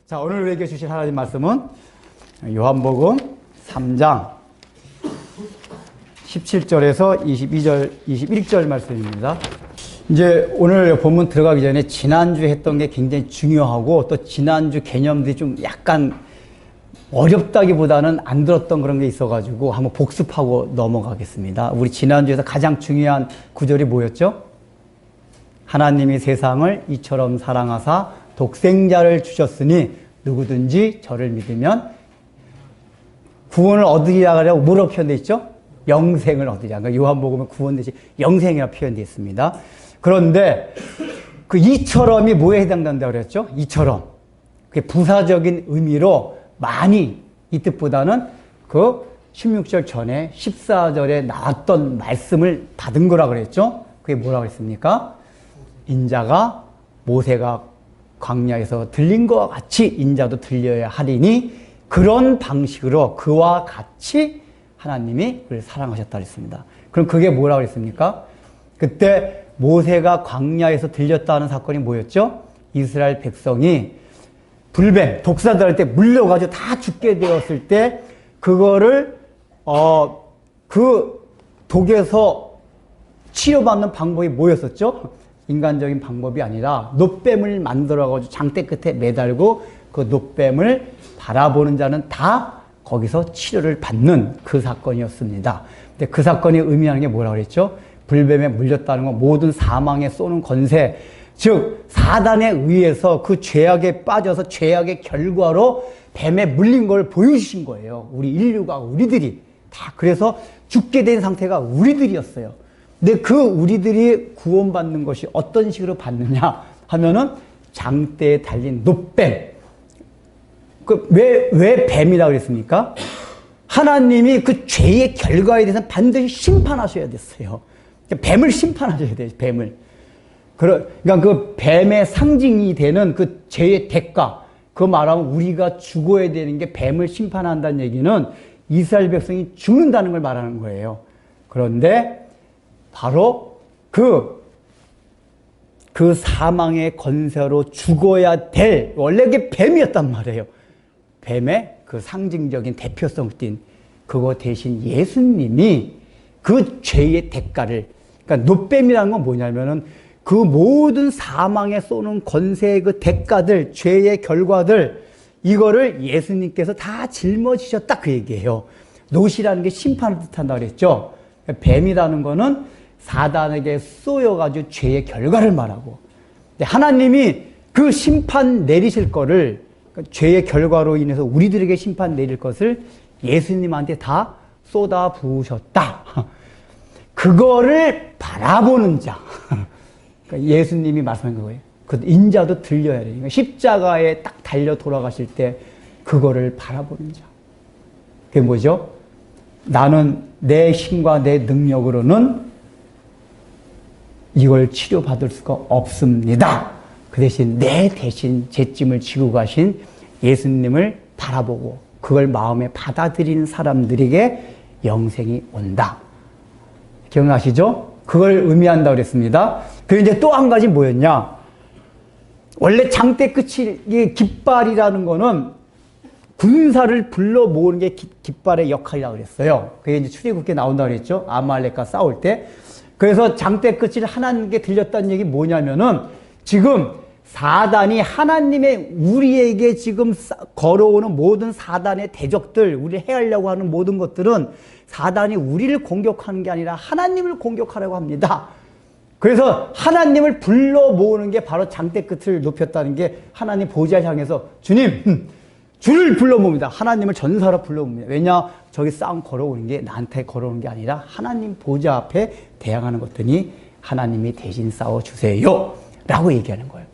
자, 오늘 우리에게 주신 하나님 말씀은 요한복음 3장 17절에서 22절, 21절 말씀입니다. 이제 오늘 본문 들어가기 전에 지난주에 했던 게 굉장히 중요하고 또 지난주 개념들이 좀 약간 어렵다기보다는 안 들었던 그런 게 있어가지고 한번 복습하고 넘어가겠습니다. 우리 지난주에서 가장 중요한 구절이 뭐였죠? 하나님이 세상을 이처럼 사랑하사 독생자를 주셨으니 누구든지 저를 믿으면 구원을 얻으리라 하려고 뭐라고 표현되어 있죠? 영생을 얻으리라. 그러니까 요한복음에 구원 대신 영생이라고 표현되어 있습니다. 그런데 그 이처럼이 뭐에 해당된다고 그랬죠? 이처럼. 그게 부사적인 의미로 많이 이 뜻보다는 그 16절 전에 14절에 나왔던 말씀을 받은 거라고 그랬죠? 그게 뭐라고 그랬습니까? 인자가 모세가 광야에서 들린 것과 같이 인자도 들려야 하리니 그런 방식으로 그와 같이 하나님이 그를 사랑하셨다 그랬습니다. 그럼 그게 뭐라고 그랬습니까? 그때 모세가 광야에서 들렸다는 사건이 뭐였죠? 이스라엘 백성이 불뱀, 독사들한테 물려가지고 다 죽게 되었을 때 그거를 그 독에서 치료받는 방법이 뭐였었죠? 인간적인 방법이 아니라 놋뱀을 만들어가지고 장대 끝에 매달고 그 놋뱀을 바라보는 자는 다 거기서 치료를 받는 그 사건이었습니다. 근데 그 사건이 의미하는 게 뭐라고 그랬죠? 불뱀에 물렸다는 건 모든 사망에 쏘는 권세, 즉 사단에 의해서 그 죄악에 빠져서 죄악의 결과로 뱀에 물린 걸 보여주신 거예요. 우리 인류가, 우리들이 다. 그래서 죽게 된 상태가 우리들이었어요. 근데 그 우리들이 구원받는 것이 어떤 식으로 받느냐 하면은 장대에 달린 놋뱀. 왜 뱀이라고 그랬습니까? 하나님이 그 죄의 결과에 대해서 반드시 심판하셔야 됐어요. 뱀을 심판하셔야 돼요, 뱀을. 그러니까 그 뱀의 상징이 되는 그 죄의 대가, 그 말하면 우리가 죽어야 되는 게 뱀을 심판한다는 얘기는 이스라엘 백성이 죽는다는 걸 말하는 거예요. 그런데 바로 그 사망의 권세로 죽어야 될, 원래 그게 뱀이었단 말이에요. 뱀의 그 상징적인 대표성 띤 그거 대신 예수님이 그 죄의 대가를, 그러니까 놋뱀이라는 건 뭐냐면은 그 모든 사망에 쏘는 권세의 그 대가들, 죄의 결과들, 이거를 예수님께서 다 짊어지셨다 그 얘기예요. 놋이라는 게 심판을 뜻한다고 그랬죠. 뱀이라는 거는 사단에게 쏘여가지고 죄의 결과를 말하고, 근데 하나님이 그 심판 내리실 거를, 그러니까 죄의 결과로 인해서 우리들에게 심판 내릴 것을 예수님한테 다 쏟아 부으셨다. 그거를 바라보는 자. 그러니까 예수님이 말씀한 거예요. 그 인자도 들려야 돼요. 그러니까 십자가에 딱 달려 돌아가실 때 그거를 바라보는 자. 그게 뭐죠? 나는 내 힘과 내 능력으로는 이걸 치료받을 수가 없습니다. 그 대신 내 대신 제 짐을 지고 가신 예수님을 바라보고 그걸 마음에 받아들이는 사람들에게 영생이 온다. 기억나시죠? 그걸 의미한다고 그랬습니다. 그리고 이제 또 한 가지 뭐였냐? 원래 장대 끝이 깃발이라는 거는 군사를 불러 모으는 게 깃발의 역할이라고 그랬어요. 그게 이제 출애굽기에 나온다고 그랬죠. 아말렉과 싸울 때. 그래서 장대 끝을 하나님께 들렸다는 얘기 뭐냐면은 지금 사단이 하나님의 우리에게 지금 걸어오는 모든 사단의 대적들, 우리를 해하려고 하는 모든 것들은 사단이 우리를 공격하는 게 아니라 하나님을 공격하려고 합니다. 그래서 하나님을 불러 모으는 게 바로 장대 끝을 높였다는 게 하나님 보좌를 향해서 주님, 주를 불러 모읍니다. 하나님을 전사로 불러 모읍니다. 왜냐? 저기 싸움 걸어오는 게 나한테 걸어오는 게 아니라 하나님 보좌 앞에 대항하는 것들이 하나님이 대신 싸워주세요. 라고 얘기하는 거예요.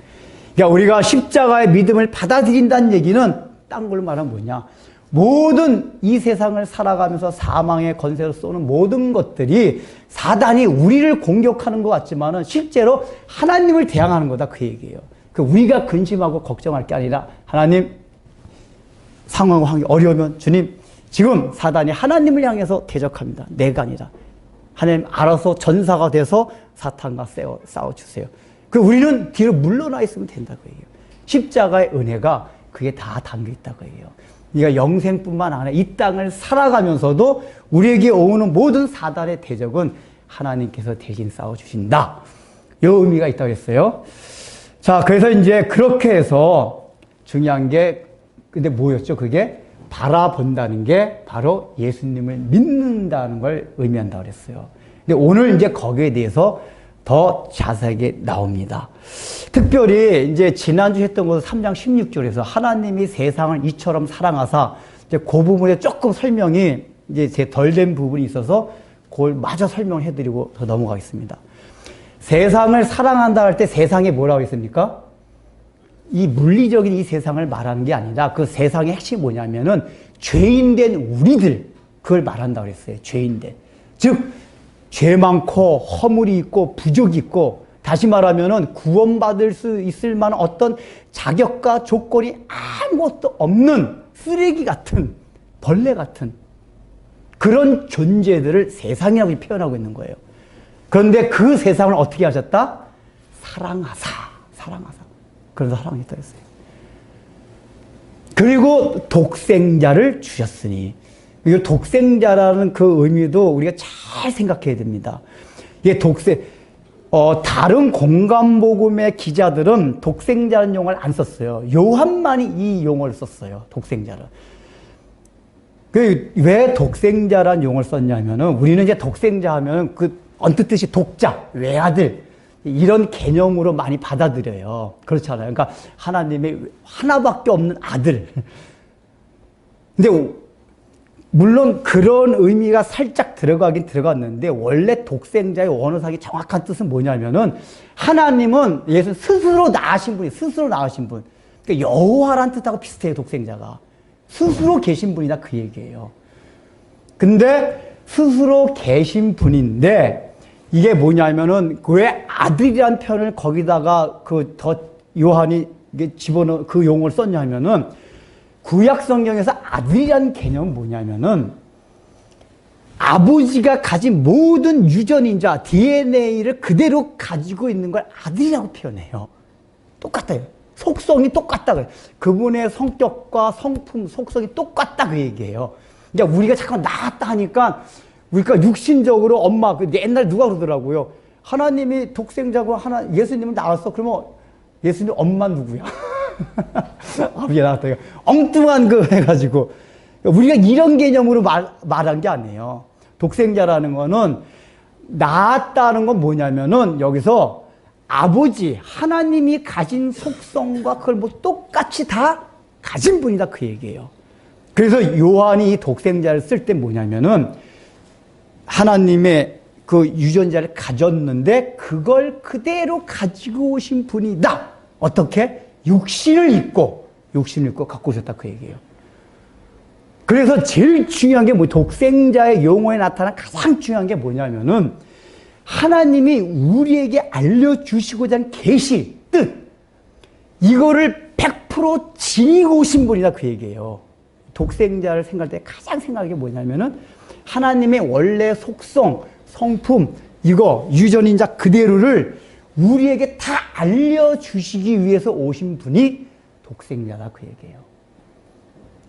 그러니까 우리가 십자가의 믿음을 받아들인다는 얘기는 딴 걸 말하면 뭐냐? 모든 이 세상을 살아가면서 사망의 권세로 쏘는 모든 것들이 사단이 우리를 공격하는 것 같지만은 실제로 하나님을 대항하는 거다 그 얘기예요. 그 우리가 근심하고 걱정할 게 아니라 하나님 상황이 어려우면 주님 지금 사단이 하나님을 향해서 대적합니다. 내가 아니라 하나님 알아서 전사가 돼서 사탄과 싸워주세요. 그 우리는 뒤로 물러나 있으면 된다고 얘기해요. 십자가의 은혜가 그게 다 담겨 있다고 해요. 그러니까 영생뿐만 아니라 이 땅을 살아가면서도 우리에게 오는 모든 사단의 대적은 하나님께서 대신 싸워주신다. 이 의미가 있다고 했어요. 자, 그래서 이제 그렇게 해서 중요한 게, 근데 뭐였죠? 그게 바라본다는 게 바로 예수님을 믿는다는 걸 의미한다고 그랬어요. 근데 오늘 이제 거기에 대해서 더 자세하게 나옵니다. 특별히 이제 지난주 했던 것은 3장 16절에서 하나님이 세상을 이처럼 사랑하사, 이제 그 부분에 조금 설명이 이제 제 덜 된 부분이 있어서 그걸 마저 설명을 해드리고 더 넘어가겠습니다. 세상을 사랑한다 할 때 세상에 뭐라고 했습니까? 이 물리적인 이 세상을 말하는 게 아니라 그 세상의 핵심이 뭐냐면은 죄인된 우리들, 그걸 말한다고 그랬어요. 죄인된. 즉, 죄 많고 허물이 있고 부족이 있고, 다시 말하면은 구원받을 수 있을 만한 어떤 자격과 조건이 아무것도 없는 쓰레기 같은, 벌레 같은 그런 존재들을 세상이라고 표현하고 있는 거예요. 그런데 그 세상을 어떻게 하셨다? 사랑하사. 그래서 사랑했다 했어요. 그리고 독생자를 주셨으니, 이 독생자라는 그 의미도 우리가 잘 생각해야 됩니다. 이게 다른 공간복음의 기자들은 독생자라는 용어를 안 썼어요. 요한만이 이 용어를 썼어요. 독생자를. 왜 독생자라는 용어를 썼냐면은, 우리는 이제 독생자 하면은 그 언뜻 뜻이 독자, 외아들, 이런 개념으로 많이 받아들여요. 그렇잖아요. 그러니까 하나님의 하나밖에 없는 아들. 근데 물론 그런 의미가 살짝 들어가긴 들어갔는데, 원래 독생자의 원어상의 정확한 뜻은 뭐냐면은, 하나님은 예수 스스로 낳으신 분이, 스스로 낳으신 분. 그러니까 여호와란 뜻하고 비슷해요, 독생자가. 스스로 계신 분이다, 그 얘기예요. 근데 스스로 계신 분인데, 이게 뭐냐면은, 왜 아들이란 표현을 거기다가 요한이 집어넣은 그 용어를 썼냐면은, 구약 성경에서 아들이란 개념은 뭐냐면은, 아버지가 가진 모든 유전인자, DNA를 그대로 가지고 있는 걸 아들이라고 표현해요. 똑같아요. 속성이 똑같다. 그분의 성격과 성품, 속성이 똑같다, 그 얘기예요. 그러니까 우리가 잠깐 나았다 하니까, 우리가 육신적으로 엄마, 옛날에 누가 그러더라고요. 하나님이 독생자고 예수님은 나왔어. 그러면 예수님 엄마 누구야? 아버지가 나왔다. 엉뚱한 거 해가지고. 우리가 이런 개념으로 말한 게 아니에요. 독생자라는 거는, 나았다는 건 뭐냐면은, 여기서 아버지, 하나님이 가진 속성과 그걸 뭐 똑같이 다 가진 분이다, 그 얘기예요. 그래서 요한이 이 독생자를 쓸 때 뭐냐면은, 하나님의 그 유전자를 가졌는데 그걸 그대로 가지고 오신 분이다. 어떻게? 육신을 입고 갖고 오셨다, 그 얘기예요. 그래서 제일 중요한 게 독생자의 용어에 나타난 가장 중요한 게 뭐냐면은, 하나님이 우리에게 알려주시고자 하는 계시, 뜻, 이거를 100% 지니고 오신 분이다, 그 얘기예요. 독생자를 생각할 때 가장 생각하는 게 뭐냐면은, 하나님의 원래 속성, 성품, 이거 유전인자 그대로를 우리에게 다 알려주시기 위해서 오신 분이 독생자다, 그 얘기예요.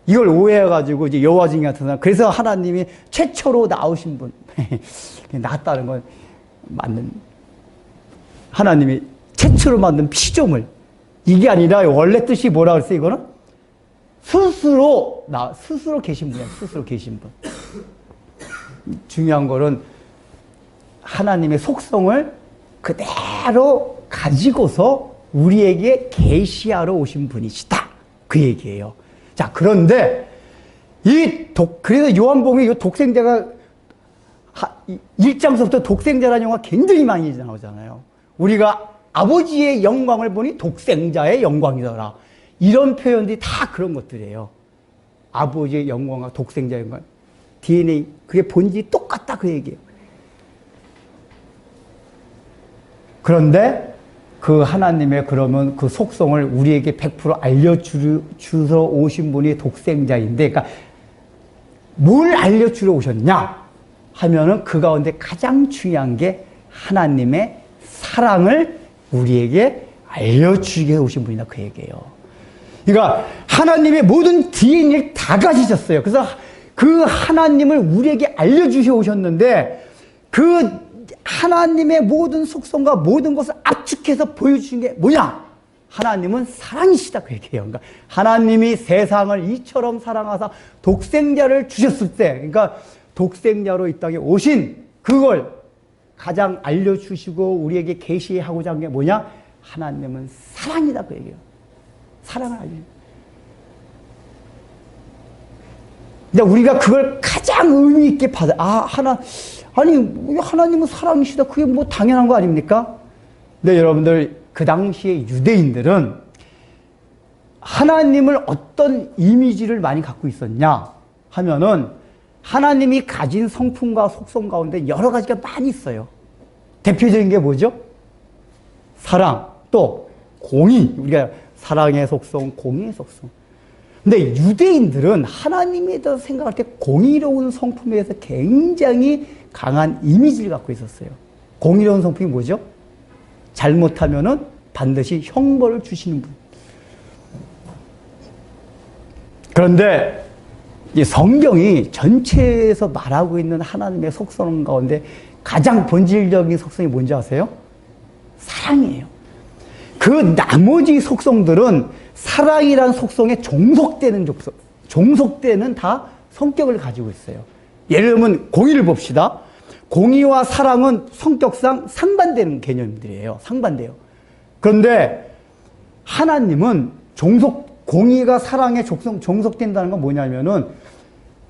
이걸 오해해가지고 이제 여호와증인 같은 사람, 그래서 하나님이 최초로 나오신 분, 낳았다는 건 맞는, 하나님이 최초로 만든 피조물, 이게 아니라 원래 뜻이 뭐라 그랬어요, 이거는? 스스로 계신 분이야, 스스로 계신 분. 중요한 거는 하나님의 속성을 그대로 가지고서 우리에게 계시하러 오신 분이시다, 그 얘기예요. 자, 그런데 그래서 요한복음에 이 독생자가 1장서부터 독생자라는 용어가 굉장히 많이 나오잖아요. 우리가 아버지의 영광을 보니 독생자의 영광이더라, 이런 표현들이 다 그런 것들이에요. 아버지의 영광과 독생자의 영광, DNA, 그게 본질이 똑같다, 그 얘기예요. 그런데 그 하나님의 그러면 그 속성을 우리에게 100% 알려주러 오신 분이 독생자인데, 그러니까 뭘 알려주러 오셨냐 하면은, 그 가운데 가장 중요한 게 하나님의 사랑을 우리에게 알려주게 오신 분이다, 그 얘기예요. 그러니까 하나님의 모든 DNA를 다 가지셨어요. 그래서 그 하나님을 우리에게 알려주셔 오셨는데 그 하나님의 모든 속성과 모든 것을 압축해서 보여주신 게 뭐냐? 하나님은 사랑이시다 그 얘기예요. 그러니까 하나님이 세상을 이처럼 사랑하사 독생자를 주셨을 때, 그러니까 독생자로 이 땅에 오신 그걸 가장 알려주시고 우리에게 계시하고자 한 게 뭐냐? 하나님은 사랑이다 그 얘기예요. 사랑을 알려주세요. 근데 우리가 그걸 가장 의미 있게 받아. 하나님은 사랑이시다. 그게 뭐 당연한 거 아닙니까? 근데 여러분들, 그 당시에 유대인들은 하나님을 어떤 이미지를 많이 갖고 있었냐 하면은 하나님이 가진 성품과 속성 가운데 여러 가지가 많이 있어요. 대표적인 게 뭐죠? 사랑, 또 공의. 우리가 사랑의 속성, 공의의 속성. 근데 유대인들은 하나님에 대해서 생각할 때 공의로운 성품에 대해서 굉장히 강한 이미지를 갖고 있었어요. 공의로운 성품이 뭐죠? 잘못하면은 반드시 형벌을 주시는 분. 그런데 이 성경이 전체에서 말하고 있는 하나님의 속성 가운데 가장 본질적인 속성이 뭔지 아세요? 사랑이에요. 그 나머지 속성들은 사랑이라는 속성에 종속되는 다 성격을 가지고 있어요. 예를 들면 공의를 봅시다. 공의와 사랑은 성격상 상반되는 개념들이에요. 상반돼요. 그런데 하나님은 공의가 사랑에 종속된다는 건 뭐냐면은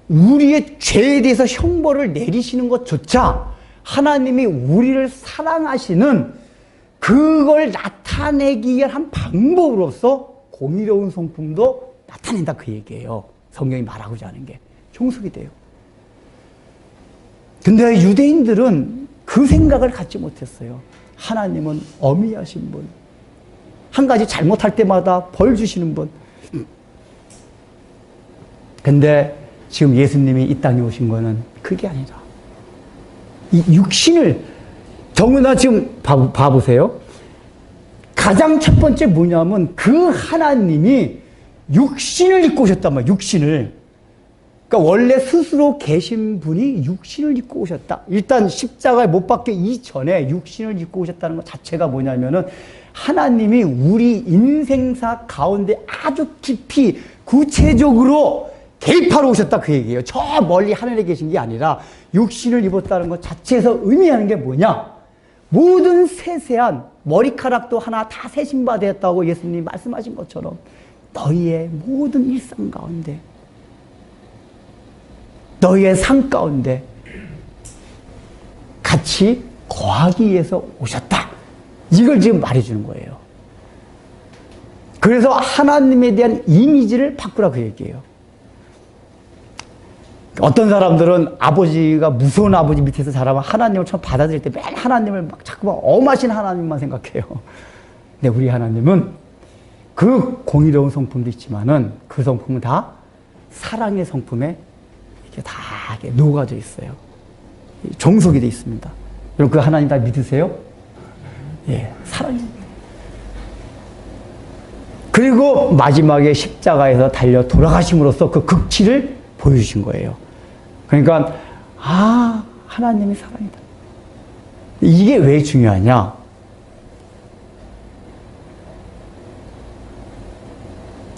우리의 죄에 대해서 형벌을 내리시는 것조차 하나님이 우리를 사랑하시는 그걸 나타내기 위한 한 방법으로서 공의로운 성품도 나타낸다 그 얘기예요. 성경이 말하고자 하는 게 종속이 돼요. 근데 유대인들은 그 생각을 갖지 못했어요. 하나님은 어미하신 분, 한 가지 잘못할 때마다 벌 주시는 분. 근데 지금 예수님이 이 땅에 오신 거는 그게 아니다. 이 육신을 더구나 지금 봐보세요. 가장 첫 번째 뭐냐면 그 하나님이 육신을 입고 오셨단 말이에요. 육신을. 그러니까 원래 스스로 계신 분이 육신을 입고 오셨다. 일단 십자가에 못 박기 이전에 육신을 입고 오셨다는 것 자체가 뭐냐면은 하나님이 우리 인생사 가운데 아주 깊이 구체적으로 개입하러 오셨다 그 얘기예요. 저 멀리 하늘에 계신 게 아니라 육신을 입었다는 것 자체에서 의미하는 게 뭐냐? 모든 세세한 머리카락도 하나 다 세심바 되었다고 예수님이 말씀하신 것처럼 너희의 모든 일상 가운데, 너희의 삶 가운데 같이 거하기 위해서 오셨다. 이걸 지금 말해주는 거예요. 그래서 하나님에 대한 이미지를 바꾸라 그 얘기예요. 어떤 사람들은 아버지가 무서운 아버지 밑에서 자라면 하나님을 처음 받아들일 때 맨 하나님을 막 자꾸만 엄하신 하나님만 생각해요. 근데 우리 하나님은 그 공의로운 성품도 있지만은 그 성품은 다 사랑의 성품에 이렇게 다 이렇게 녹아져 있어요. 종속이 되어 있습니다. 여러분 그 하나님 다 믿으세요? 예, 사랑입니다. 그리고 마지막에 십자가에서 달려 돌아가심으로써 그 극치를 보여주신 거예요. 그러니까 하나님이 사랑이다. 이게 왜 중요하냐?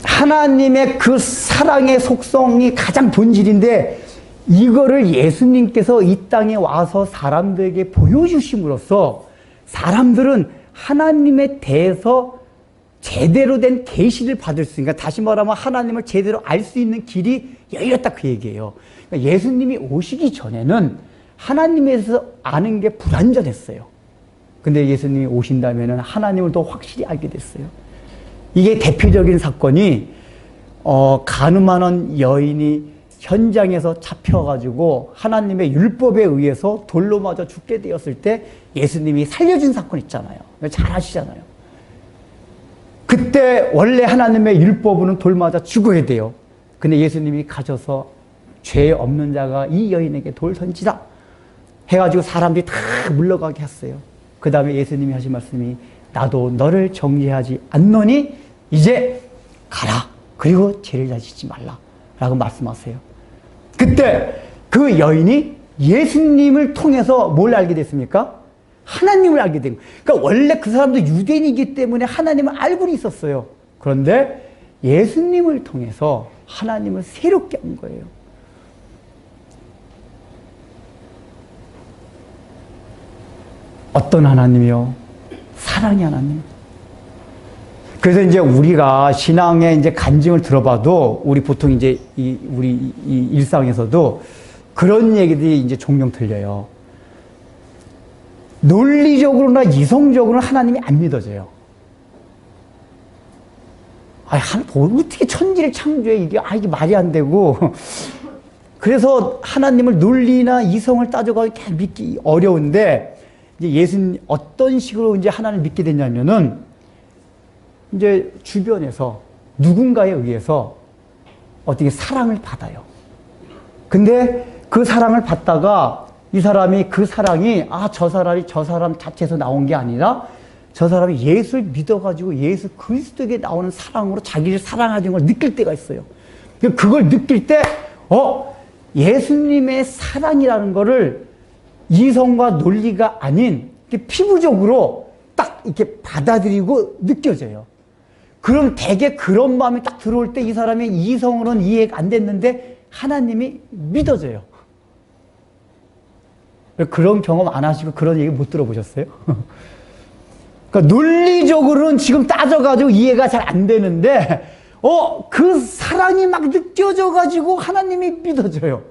하나님의 그 사랑의 속성이 가장 본질인데 이거를 예수님께서 이 땅에 와서 사람들에게 보여주심으로써 사람들은 하나님에 대해서 제대로 된 계시를 받을 수, 그러니까 다시 말하면 하나님을 제대로 알 수 있는 길이 열렸다 그 얘기예요. 그러니까 예수님이 오시기 전에는 하나님에 대해서 아는 게 불완전했어요. 근데 예수님이 오신다면 하나님을 더 확실히 알게 됐어요. 이게 대표적인 사건이 가늠하는 여인이 현장에서 잡혀가지고 하나님의 율법에 의해서 돌로 맞아 죽게 되었을 때 예수님이 살려준 사건 있잖아요. 잘 아시잖아요. 그때 원래 하나님의 율법으로는 돌 맞아 죽어야 돼요. 근데 예수님이 가셔서 죄 없는 자가 이 여인에게 돌 던지라 해가지고 사람들이 다 물러가게 했어요. 그 다음에 예수님이 하신 말씀이 나도 너를 정죄하지 않노니 이제 가라. 그리고 죄를 다지지 말라. 라고 말씀하세요. 그때 그 여인이 예수님을 통해서 뭘 알게 됐습니까? 하나님을 알게 된 거예요. 그러니까 원래 그 사람도 유대인이기 때문에 하나님을 알고는 있었어요. 그런데 예수님을 통해서 하나님을 새롭게 한 거예요. 어떤 하나님이요? 사랑의 하나님. 그래서 이제 우리가 신앙의 이제 간증을 들어봐도 우리 보통 이제 우리 일상에서도 그런 얘기들이 이제 종종 들려요. 논리적으로나 이성적으로는 하나님이 안 믿어져요. 어떻게 천지를 창조해? 이게 말이 안 되고. 그래서 하나님을 논리나 이성을 따져가지고 믿기 어려운데, 이제 예수님 어떤 식으로 이제 하나님을 믿게 됐냐면은, 이제 주변에서 누군가에 의해서 어떻게 사랑을 받아요. 근데 그 사랑을 받다가 이 사람이 그 사랑이 저 사람 자체에서 나온 게 아니라 저 사람이 예수를 믿어가지고 예수 그리스도에게 나오는 사랑으로 자기를 사랑하는 걸 느낄 때가 있어요. 그걸 느낄 때 예수님의 사랑이라는 거를 이성과 논리가 아닌 피부적으로 딱 이렇게 받아들이고 느껴져요. 그럼 대개 그런 마음이 딱 들어올 때 이 사람이 이성으로는 이해가 안 됐는데 하나님이 믿어져요. 그런 경험 안 하시고 그런 얘기 못 들어보셨어요? 그러니까 논리적으로는 지금 따져가지고 이해가 잘 안 되는데 그 사랑이 막 느껴져가지고 하나님이 믿어져요.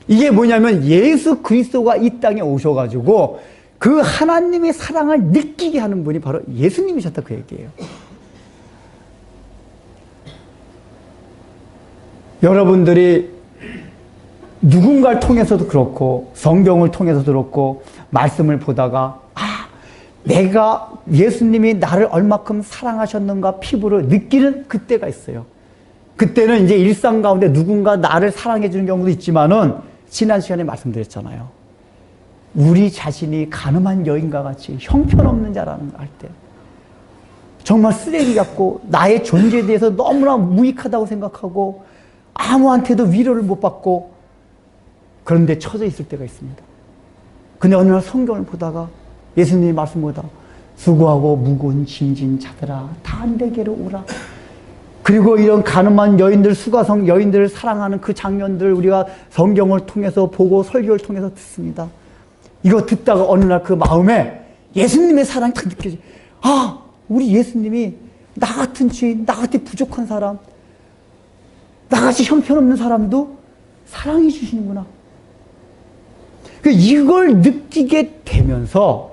이게 뭐냐면 예수 그리스도가 이 땅에 오셔가지고 그 하나님의 사랑을 느끼게 하는 분이 바로 예수님이셨다 그 얘기예요. 여러분들이 누군가를 통해서도 그렇고 성경을 통해서도 그렇고 말씀을 보다가 내가 예수님이 나를 얼마큼 사랑하셨는가 피부로 느끼는 그때가 있어요. 그때는 이제 일상 가운데 누군가 나를 사랑해 주는 경우도 있지만은 지난 시간에 말씀드렸잖아요. 우리 자신이 가늠한 여인과 같이 형편없는 자라는 걸 알 때 정말 쓰레기 같고 나의 존재에 대해서 너무나 무익하다고 생각하고 아무한테도 위로를 못 받고 그런데 처져 있을 때가 있습니다. 근데 어느 날 성경을 보다가 예수님의 말씀 보다 수고하고 무거운 짐진 자들아 다 내게로 오라. 그리고 이런 가늠한 여인들, 수가성 여인들을 사랑하는 그 장면들 우리가 성경을 통해서 보고 설교를 통해서 듣습니다. 이거 듣다가 어느 날 그 마음에 예수님의 사랑이 딱 느껴져요. 우리 예수님이 나 같은 죄인, 나 같은 부족한 사람, 나같이 형편없는 사람도 사랑해 주시는구나. 이걸 느끼게 되면서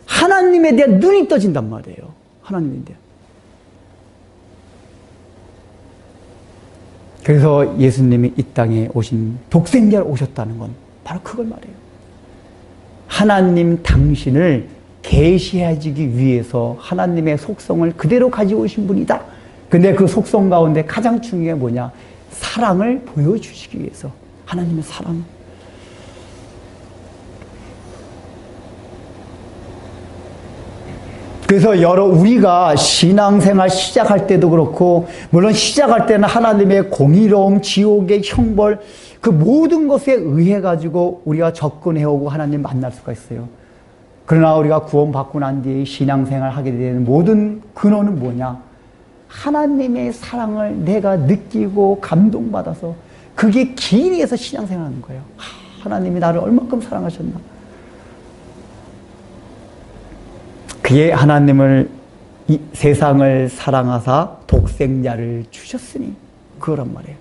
하나님에 대한 눈이 떠진단 말이에요. 하나님에 대한. 그래서 예수님이 이 땅에 오신 독생자로 오셨다는 건 바로 그걸 말해요. 하나님 당신을 계시해주기 위해서 하나님의 속성을 그대로 가지고 오신 분이다. 근데 그 속성 가운데 가장 중요한 게 뭐냐? 사랑을 보여주시기 위해서. 하나님의 사랑. 그래서 우리가 신앙생활 시작할 때도 그렇고, 물론 시작할 때는 하나님의 공의로움, 지옥의 형벌, 그 모든 것에 의해 가지고 우리가 접근해오고 하나님 만날 수가 있어요. 그러나 우리가 구원받고 난 뒤에 신앙생활 하게 되는 모든 근원은 뭐냐? 하나님의 사랑을 내가 느끼고 감동받아서 그게 기인해서 신앙생활 하는 거예요. 하나님이 나를 얼마큼 사랑하셨나? 그의 하나님을 이 세상을 사랑하사 독생자를 주셨으니 그거란 말이에요.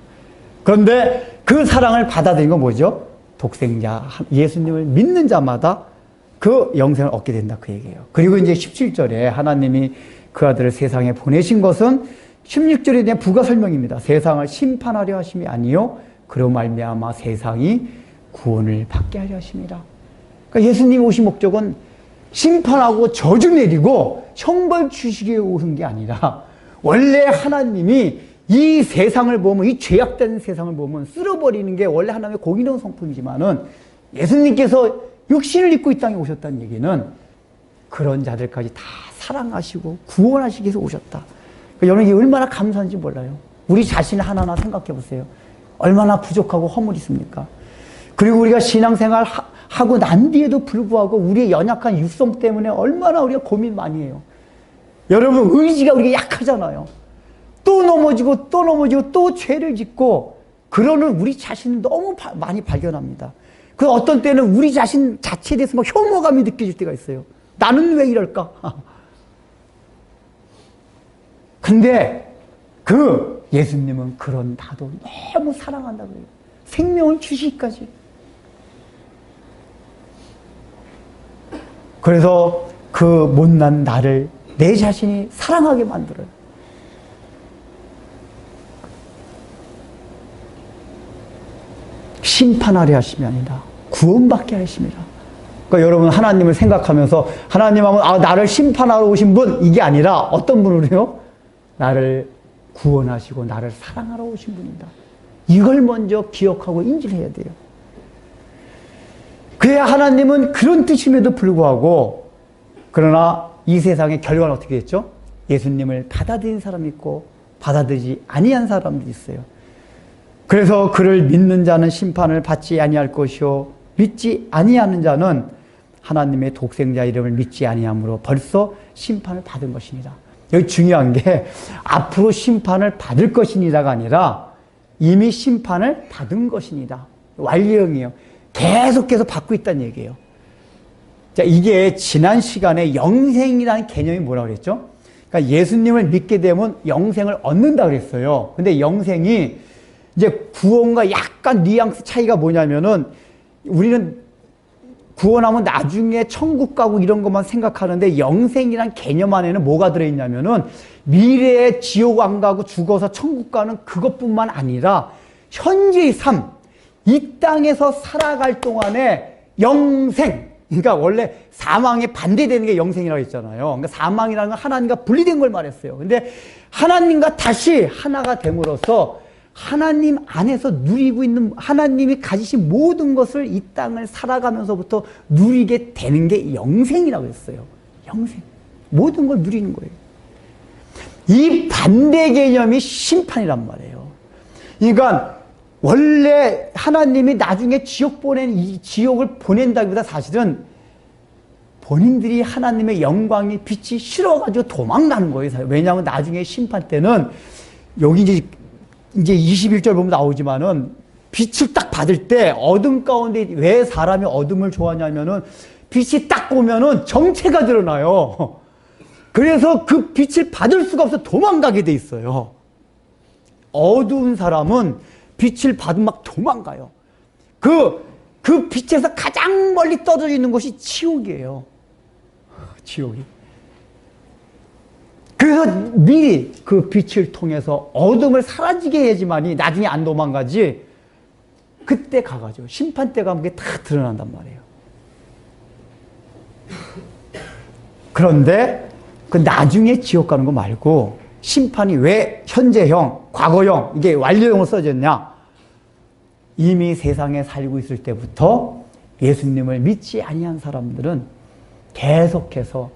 그런데 그 사랑을 받아들인 건 뭐죠? 독생자 예수님을 믿는 자마다 그 영생을 얻게 된다 그 얘기예요. 그리고 이제 17절에 하나님이 그 아들을 세상에 보내신 것은 16절에 대한 부가 설명입니다. 세상을 심판하려 하심이 아니요 그로 말미암아 세상이 구원을 받게 하려 하심이라. 그러니까 예수님이 오신 목적은 심판하고 저주 내리고 형벌 주시기 위해 오신 게 아니라 원래 하나님이 이 세상을 보면 이 죄악된 세상을 보면 쓸어버리는 게 원래 하나님의 공의로운 성품이지만은 예수님께서 육신을 입고 이 땅에 오셨다는 얘기는 그런 자들까지 다 사랑하시고 구원하시기 위해서 오셨다. 여러분 이게 얼마나 감사한지 몰라요. 우리 자신 하나하나 생각해 보세요. 얼마나 부족하고 허물이 있습니까? 그리고 우리가 신앙생활 하고 난 뒤에도 불구하고 우리의 연약한 육성 때문에 얼마나 우리가 고민 많이 해요. 여러분 의지가 우리가 약하잖아요. 또 넘어지고 또 넘어지고 또 죄를 짓고 그러는 우리 자신을 너무 많이 발견합니다. 그 어떤 때는 우리 자신 자체에 대해서 막 혐오감이 느껴질 때가 있어요. 나는 왜 이럴까? 근데 그 예수님은 그런 나도 너무 사랑한다고 해요. 생명을 주시기까지. 그래서 그 못난 나를 내 자신이 사랑하게 만들어요. 심판하려 하심이 아니라 구원받게 하심이라. 그러니까 여러분 하나님을 생각하면서 하나님 하면 나를 심판하러 오신 분 이게 아니라 어떤 분으로요? 나를 구원하시고 나를 사랑하러 오신 분이다. 이걸 먼저 기억하고 인지를 해야 돼요. 그래야 하나님은 그런 뜻임에도 불구하고 그러나 이 세상의 결과는 어떻게 됐죠? 예수님을 받아들인 사람이 있고 받아들이지 아니한 사람도 있어요. 그래서 그를 믿는 자는 심판을 받지 아니할 것이요 믿지 아니하는 자는 하나님의 독생자 이름을 믿지 아니함으로 벌써 심판을 받은 것이니라. 여기 중요한 게 앞으로 심판을 받을 것이니라가 아니라 이미 심판을 받은 것이니다. 완료형이에요. 계속해서 받고 있다는 얘기예요. 자, 이게 지난 시간에 영생이라는 개념이 뭐라고 그랬죠? 그러니까 예수님을 믿게 되면 영생을 얻는다 그랬어요. 근데 영생이 이제 구원과 약간 뉘앙스 차이가 뭐냐면은 우리는 구원하면 나중에 천국 가고 이런 것만 생각하는데 영생이란 개념 안에는 뭐가 들어있냐면은 미래에 지옥 안 가고 죽어서 천국 가는 그것뿐만 아니라 현재의 삶, 이 땅에서 살아갈 동안에 영생, 그러니까 원래 사망에 반대되는 게 영생이라고 했잖아요. 그러니까 사망이라는 건 하나님과 분리된 걸 말했어요. 근데 하나님과 다시 하나가 됨으로써 하나님 안에서 누리고 있는 하나님이 가지신 모든 것을 이 땅을 살아가면서부터 누리게 되는 게 영생이라고 했어요. 영생. 모든 걸 누리는 거예요. 이 반대 개념이 심판이란 말이에요. 그러니까 원래 하나님이 나중에 이 지옥을 보낸다기보다 사실은 본인들이 하나님의 영광이 빛이 싫어가지고 도망가는 거예요. 왜냐하면 나중에 심판 때는 여기 이제 21절 보면 나오지만은 빛을 딱 받을 때 어둠 가운데 왜 사람이 어둠을 좋아하냐면은 빛이 딱 오면은 정체가 드러나요. 그래서 그 빛을 받을 수가 없어 도망가게 돼 있어요. 어두운 사람은 빛을 받으면 막 도망가요. 그 빛에서 가장 멀리 떨어져 있는 곳이 지옥이에요. 지옥이. 그래서 미리 그 빛을 통해서 어둠을 사라지게 해야지만이 나중에 안 도망가지. 그때 가가지고 심판 때 가면 그게 다 드러난단 말이에요. 그런데 그 나중에 지옥 가는 거 말고 심판이 왜 현재형, 과거형, 이게 완료형으로 써졌냐? 이미 세상에 살고 있을 때부터 예수님을 믿지 아니한 사람들은 계속해서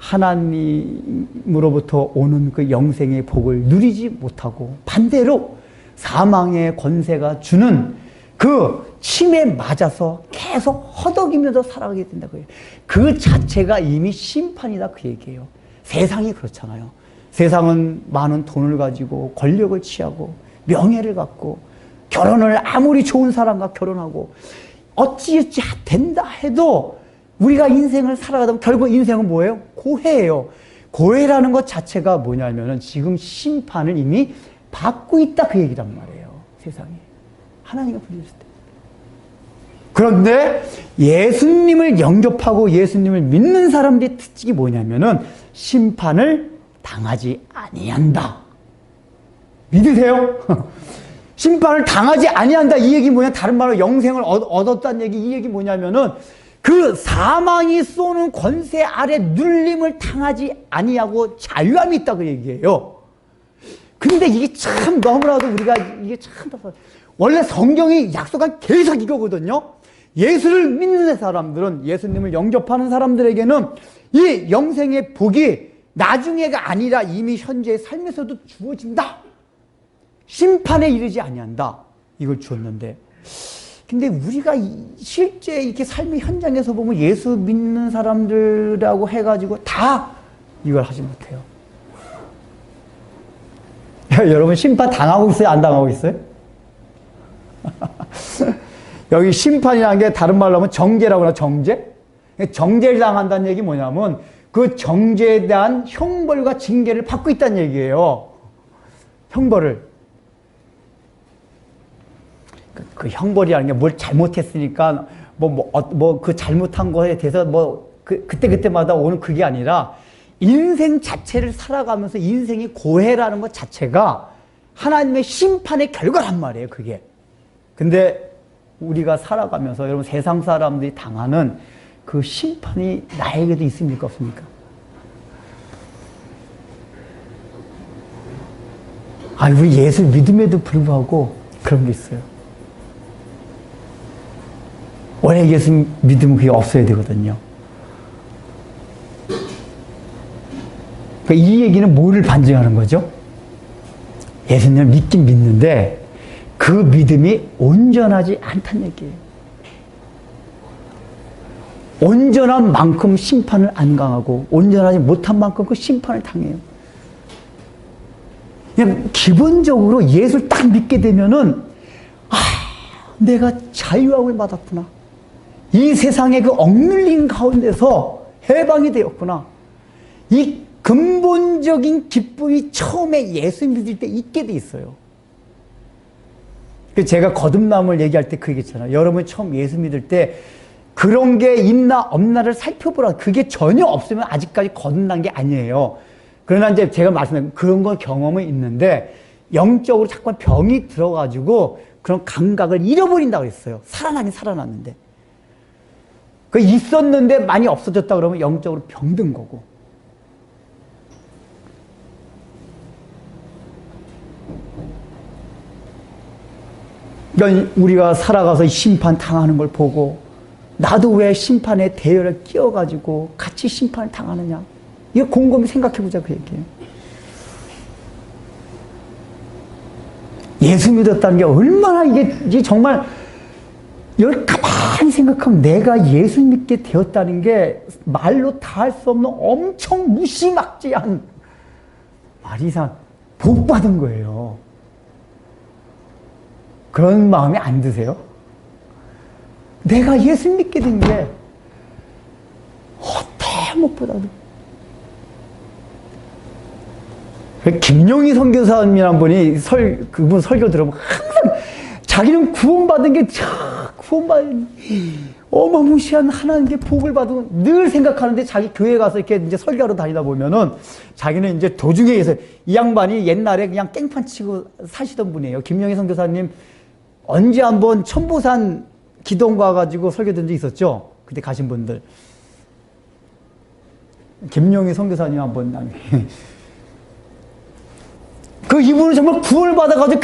하나님으로부터 오는 그 영생의 복을 누리지 못하고 반대로 사망의 권세가 주는 그 침에 맞아서 계속 허덕이면서 살아가게 된다고요. 그 자체가 이미 심판이다 그 얘기예요. 세상이 그렇잖아요. 세상은 많은 돈을 가지고 권력을 취하고 명예를 갖고 결혼을 아무리 좋은 사람과 결혼하고 어찌어찌 된다 해도 우리가 인생을 살아가다 보면 결국 인생은 뭐예요? 고해예요. 고해라는 것 자체가 뭐냐면은 지금 심판을 이미 받고 있다 그 얘기란 말이에요. 세상에. 하나님과 분리했을 때. 그런데 예수님을 영접하고 예수님을 믿는 사람들의 특징이 뭐냐면은 심판을 당하지 아니한다. 믿으세요? 심판을 당하지 아니한다. 이 얘기 뭐냐? 다른 말로 영생을 얻었다는 얘기. 이 얘기 뭐냐면은 그 사망이 쏘는 권세 아래 눌림을 당하지 아니하고 자유함이 있다 그 얘기예요. 근데 이게 참 너무나도 우리가 이게 참 원래 성경이 약속한 계속 이거거든요. 예수를 믿는 사람들은, 예수님을 영접하는 사람들에게는 이 영생의 복이 나중에가 아니라 이미 현재의 삶에서도 주어진다. 심판에 이르지 아니한다. 이걸 주었는데, 근데 우리가 실제 이렇게 삶의 현장에서 보면 예수 믿는 사람들하고 해가지고 다 이걸 하지 못해요. 여러분 심판 당하고 있어요? 안 당하고 있어요? 여기 심판이라는 게 다른 말로 하면 정죄라고 하나, 정죄? 정죄를 당한다는 얘기 뭐냐면 그 정죄에 대한 형벌과 징계를 받고 있다는 얘기예요. 형벌을. 그 형벌이라는 게 뭘 잘못했으니까 그 잘못한 거에 대해서 그때마다 오는 그게 아니라 인생 자체를 살아가면서 인생이 고해라는 것 자체가 하나님의 심판의 결과란 말이에요, 그게. 근데 우리가 살아가면서 여러분 세상 사람들이 당하는 그 심판이 나에게도 있습니까, 없습니까? 우리 예수 믿음에도 불구하고 그런 게 있어요. 원래 예수 믿으면 그게 없어야 되거든요. 그러니까 이 얘기는 뭐를 반증하는 거죠? 예수님을 믿긴 믿는데 그 믿음이 온전하지 않다는 얘기예요. 온전한 만큼 심판을 안 강하고 온전하지 못한 만큼 그 심판을 당해요. 그냥 기본적으로 예수를 딱 믿게 되면은 내가 자유함을 받았구나. 이 세상의 그 억눌린 가운데서 해방이 되었구나. 이 근본적인 기쁨이 처음에 예수 믿을 때 있게 돼 있어요. 제가 거듭남을 얘기할 때 그 얘기했잖아요. 여러분이 처음 예수 믿을 때 그런 게 있나 없나를 살펴보라. 그게 전혀 없으면 아직까지 거듭난 게 아니에요. 그러나 이제 제가 말씀드린 그런 건 경험은 있는데 영적으로 자꾸 병이 들어가지고 그런 감각을 잃어버린다고 했어요. 살아나긴 살아났는데. 그 있었는데 많이 없어졌다 그러면 영적으로 병든 거고. 그러니까 우리가 살아가서 심판 당하는 걸 보고 나도 왜 심판의 대열에 끼어가지고 같이 심판을 당하느냐. 이거 곰곰이 생각해보자 그 얘기예요. 예수 믿었다는 게 얼마나 이게 정말 이걸 가만히 생각하면 내가 예수 믿게 되었다는 게 말로 다 할 수 없는 엄청 무시막지한 말이 이상 복 받은 거예요. 그런 마음이 안 드세요? 내가 예수 믿게 된 게 어때 무엇보다도 김용희 선교사님이란 분이 그분 설교 들어보면 항상 자기는 구원받은 게 구원받은 어마무시한 하나님께 복을 받은 늘 생각하는데 자기 교회 가서 이렇게 이제 설교하러 다니다 보면은 자기는 이제 도중에 해서 이 양반이 옛날에 그냥 깽판 치고 사시던 분이에요. 김용희 선교사님 언제 한번 천보산 기동 가가지고 설교된 적 있었죠? 그때 가신 분들. 김용희 선교사님 한번 그 이분은 정말 구원을 받아가지고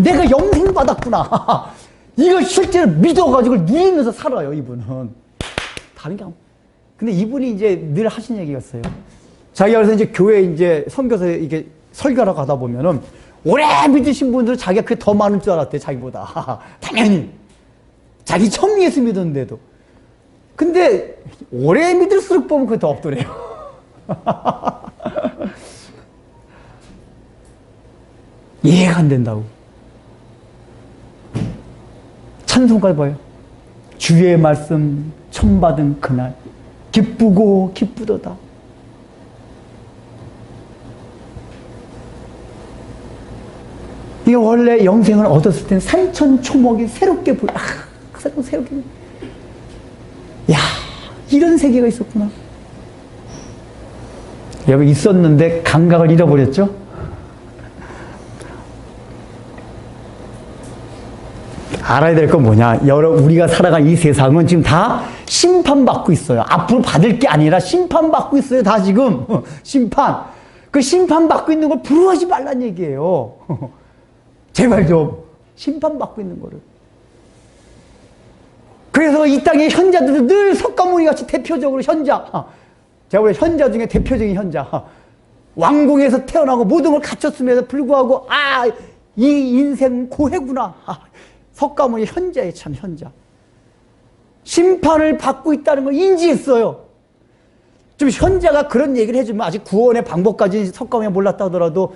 내가 영생을 받았구나. 이걸 실제로 믿어가지고 누리면서 살아요, 이분은. 다른 게 근데 이분이 이제 늘 하신 얘기였어요. 자기가 그래서 이제 교회 이제 선교사에 이게 설교하러 가다 보면은 오래 믿으신 분들은 자기가 그게 더 많은 줄 알았대요, 자기보다. 당연히. 자기 처음 예수 믿었는데도. 근데 오래 믿을수록 보면 그게 더 없더래요. 이해가 안 된다고. 찬송가 봐요. 주의 말씀 처음 받은 그날 기쁘고 기쁘도다. 이게 원래 영생을 얻었을 때는 산천초목이 새롭게 보여. 새롭게. 야, 이런 세계가 있었구나. 여기 있었는데 감각을 잃어버렸죠? 알아야 될 건 뭐냐. 우리가 살아간 이 세상은 지금 다 심판받고 있어요. 앞으로 받을 게 아니라 심판받고 있어요. 다 지금. 심판. 그 심판받고 있는 걸 부러워하지 말란 얘기예요. 제발 좀. 심판받고 있는 거를. 그래서 이 땅의 현자들도 늘 석가모니 같이 대표적으로 현자, 제가 원래 현자 중에 대표적인 현자, 왕궁에서 태어나고 모든 걸 갖췄음에도 불구하고 이 인생 고해구나. 석가모니 현자에 참 현자. 심판을 받고 있다는 걸 인지했어요. 좀 현자가 그런 얘기를 해주면 아직 구원의 방법까지 석가모니가 몰랐다 하더라도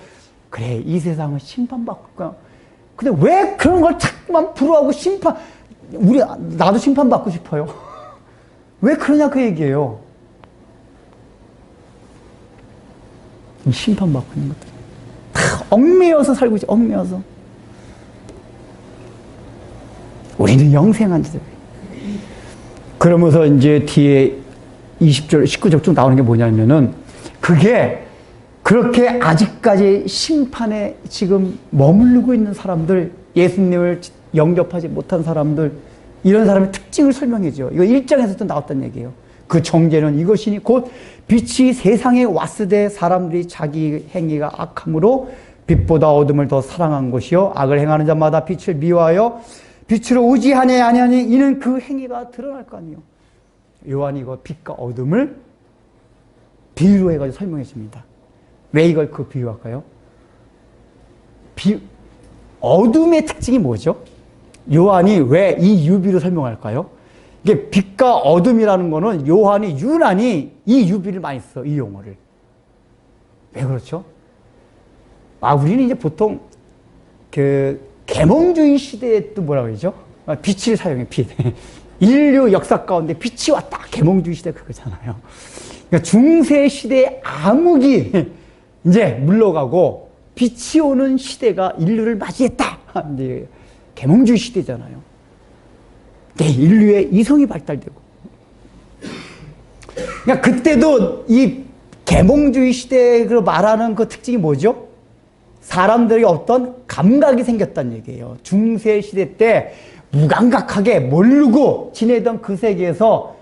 그래, 이 세상은 심판받고 있구나. 근데 왜 그런 걸 자꾸만 불허하고 나도 심판받고 싶어요. 왜 그러냐 그 얘기예요. 이 심판받고 있는 것들. 다 얽매여서 살고 있지, 얽매여서. 우리는 영생한 자들. 그러면서 이제 뒤에 20절, 19절 쭉 나오는 게 뭐냐면은 그게 그렇게 아직까지 심판에 지금 머무르고 있는 사람들, 예수님을 영접하지 못한 사람들, 이런 사람의 특징을 설명해줘. 이거 1장에서도 나왔던 얘기예요. 그 정죄는 이것이니 곧 빛이 세상에 왔으되 사람들이 자기 행위가 악함으로 빛보다 어둠을 더 사랑한 것이요 악을 행하는 자마다 빛을 미워하여 빛으로 오지 아니하니 이는 그 행위가 드러날 거 아니에요. 요한이 이거 빛과 어둠을 비유로 해가지고 설명해 줍니다. 왜 이걸 그 비유할까요? 어둠의 특징이 뭐죠? 요한이 왜 이 유비로 설명할까요? 이게 빛과 어둠이라는 거는 요한이 유난히 이 유비를 많이 써, 이 용어를. 왜 그렇죠? 우리는 이제 보통 계몽주의 시대에 또 뭐라고 그러죠? 빛을 사용해, 빛. 인류 역사 가운데 빛이 왔다. 계몽주의 시대 그거잖아요. 그러니까 중세 시대의 암흑이 이제 물러가고 빛이 오는 시대가 인류를 맞이했다. 이제 계몽주의 시대잖아요. 인류의 이성이 발달되고. 그러니까 그때도 이 계몽주의 시대로 말하는 그 특징이 뭐죠? 사람들이 어떤 감각이 생겼다는 얘기예요. 중세 시대 때 무감각하게 모르고 지내던 그 세계에서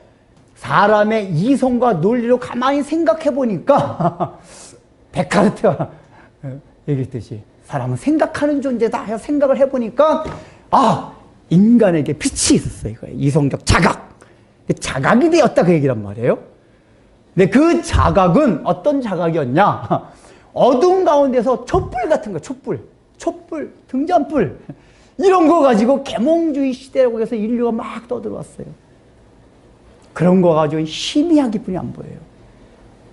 사람의 이성과 논리로 가만히 생각해 보니까 데카르트가 얘기했듯이 사람은 생각하는 존재다 해서 생각을 해보니까 인간에게 빛이 있었어요. 이거예요. 이성적 자각. 자각이 되었다 그 얘기란 말이에요. 근데 그 자각은 어떤 자각이었냐? 어둠 가운데서 촛불 같은 거, 촛불, 등잔불 이런 거 가지고 계몽주의 시대라고 해서 인류가 막 떠들어왔어요. 그런 거 가지고 희미하게 뿐이 안 보여요.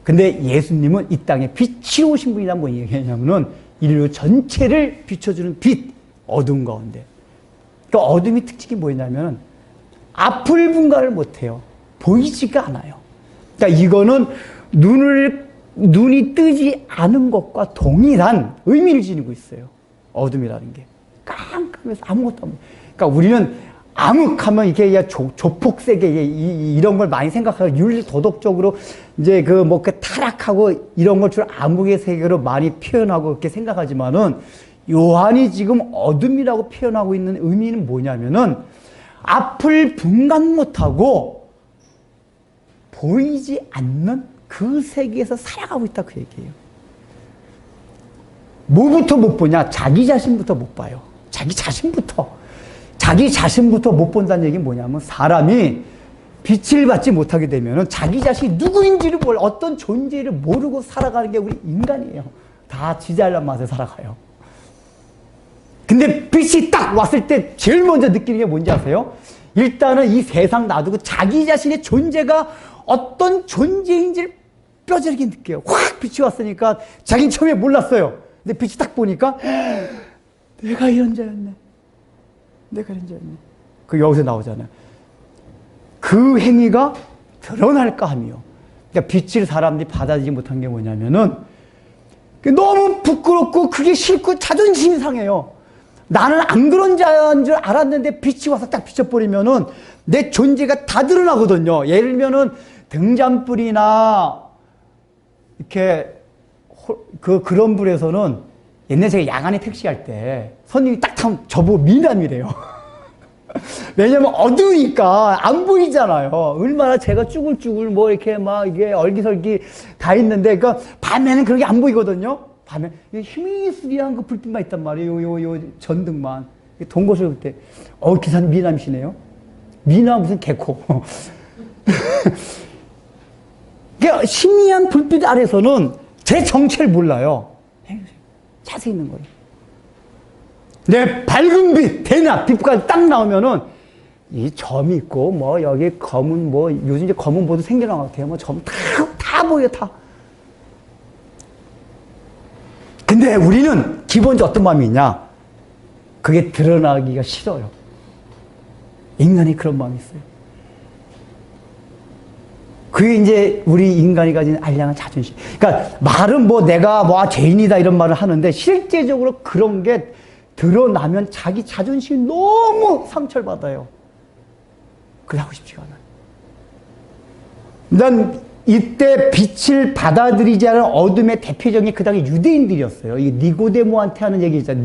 근데 예수님은 이 땅에 빛이 오신 분이란 뭐 얘기냐면은 인류 전체를 비춰주는 빛, 어둠 가운데. 그 어둠의 특징이 뭐냐면 앞을 분간을 못해요. 보이지가 않아요. 그러니까 이거는 눈이 뜨지 않은 것과 동일한 의미를 지니고 있어요. 어둠이라는 게. 깜깜해서 아무것도 안 보여. 그러니까 우리는 암흑하면 이게 조폭세계 이런 걸 많이 생각하고 윤리 도덕적으로 이제 그 타락하고 이런 걸 주로 암흑의 세계로 많이 표현하고 그렇게 생각하지만은 요한이 지금 어둠이라고 표현하고 있는 의미는 뭐냐면은 앞을 분간 못하고 보이지 않는 그 세계에서 살아가고 있다 그 얘기예요. 뭐부터 못 보냐? 자기 자신부터 못 봐요. 자기 자신부터 못 본다는 얘기는 뭐냐면 사람이 빛을 받지 못하게 되면 자기 자신이 누구인지를 어떤 존재를 모르고 살아가는 게 우리 인간이에요. 다 지 잘난 맛에 살아가요. 근데 빛이 딱 왔을 때 제일 먼저 느끼는 게 뭔지 아세요? 일단은 이 세상 놔두고 자기 자신의 존재가 어떤 존재인지를 뼈저리게 느껴요. 확 빛이 왔으니까 자기는 처음에 몰랐어요. 근데 빛이 딱 보니까 내가 이런 자였네. 그 여기서 나오잖아요. 그 행위가 드러날까 하며. 그러니까 빛을 사람들이 받아들이지 못한 게 뭐냐면은 너무 부끄럽고 그게 싫고 자존심이 상해요. 나는 안 그런 자인 줄 알았는데 빛이 와서 딱 비춰버리면은 내 존재가 다 드러나거든요. 예를 들면은 등잔불이나 이렇게 그런 불에서는 옛날에 제가 야간에 택시할 때 손님이 딱 타면 저보고 미남이래요. 왜냐면 어두우니까 안 보이잖아요. 얼마나 제가 쭈글쭈글 이렇게 이게 얼기설기 다 있는데, 그러니까 밤에는 그런 게 안 보이거든요. 밤에 희미스리한 그 불빛만 있단 말이에요. 요 전등만. 동거실 볼 때, 기사님 미남이시네요. 미나 무슨 개코. 그러니까 희미한 불빛 아래서는 제 정체를 몰라요. 자세히 있는 거예요. 내 밝은 빛, 대낮 빛까지 딱 나오면은 이 점이 있고 뭐 여기 검은 뭐 요즘 이제 검은 보도 생겨난 것 같아요. 뭐 점 다 보여 다. 근데 우리는 기본적으로 어떤 마음이 있냐? 그게 드러나기가 싫어요. 인간이 그런 마음이 있어요. 그게 이제 우리 인간이 가진 알량한 자존심. 그러니까 말은 뭐 내가 뭐 죄인이다 이런 말을 하는데 실제적으로 그런 게 드러나면 자기 자존심이 너무 상처를 받아요. 그래 하고 싶지가 않아요. 난 이때 빛을 받아들이지 않은 어둠의 대표적인 그 당시 유대인들이었어요. 이 니고데모한테 하는 얘기 있잖아요.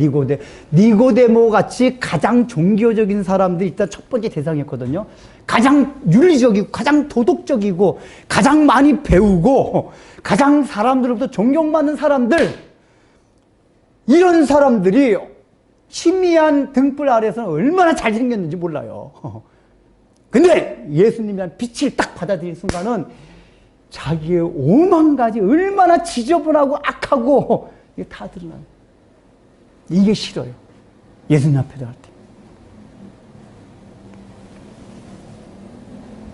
니고데모 같이 가장 종교적인 사람들이 일단 첫 번째 대상이었거든요. 가장 윤리적이고 가장 도덕적이고 가장 많이 배우고 가장 사람들로부터 존경받는 사람들, 이런 사람들이 희미한 등불 아래에서는 얼마나 잘생겼는지 몰라요. 근데 예수님이란 빛을 딱 받아들인 순간은 자기의 오만 가지 얼마나 지저분하고 악하고 이게 다 드러나요. 이게 싫어요. 예수님 앞에 할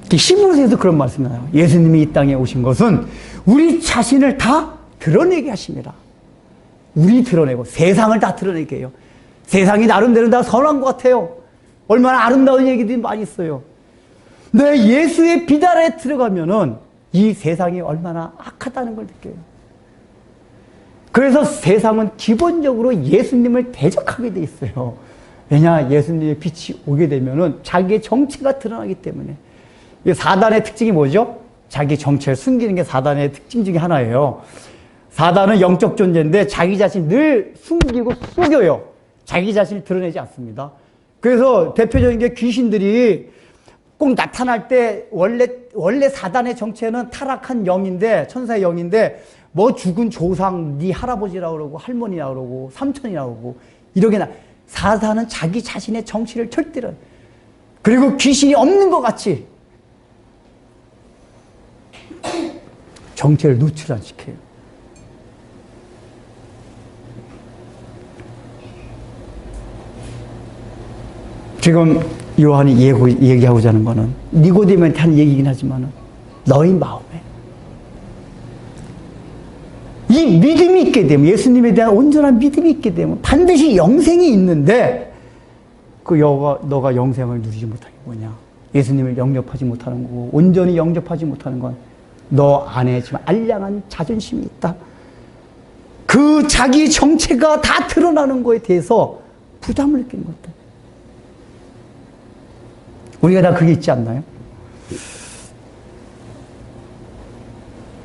때. 히브리서에도 그런 말씀이 나요. 예수님이 이 땅에 오신 것은 우리 자신을 다 드러내게 하십니다. 우리 드러내고 세상을 다 드러내게 해요. 세상이 나름대로 다 선한 것 같아요. 얼마나 아름다운 얘기들이 많이 있어요. 근데 예수의 빛 아래에 들어가면은 이 세상이 얼마나 악하다는 걸 느껴요. 그래서 세상은 기본적으로 예수님을 대적하게 돼 있어요. 왜냐? 예수님의 빛이 오게 되면은 자기의 정체가 드러나기 때문에. 사단의 특징이 뭐죠? 자기 정체를 숨기는 게 사단의 특징 중에 하나예요. 사단은 영적 존재인데 자기 자신 늘 숨기고 속여요. 자기 자신을 드러내지 않습니다. 그래서 대표적인 게 귀신들이 꼭 나타날 때 원래 사단의 정체는 타락한 영인데, 천사의 영인데 뭐 죽은 조상, 네 할아버지라고 그러고 할머니라고 그러고 삼촌이라고 그러고 이렇게 사단은 자기 자신의 정체를 절대로, 그리고 귀신이 없는 것 같이 정체를 노출 안 시켜요. 지금 요한이 얘기하고자 하는 거는 니고데모한테 하는 얘기긴 하지만 너희 마음에 이 믿음이 있게 되면, 예수님에 대한 온전한 믿음이 있게 되면 반드시 영생이 있는데 그 너가 영생을 누리지 못하는 게 뭐냐? 예수님을 영접하지 못하는 거고, 온전히 영접하지 못하는 건 너 안에 지금 알량한 자존심이 있다. 그 자기 정체가 다 드러나는 거에 대해서 부담을 느끼는 것들. 우리가 다 그게 있지 않나요?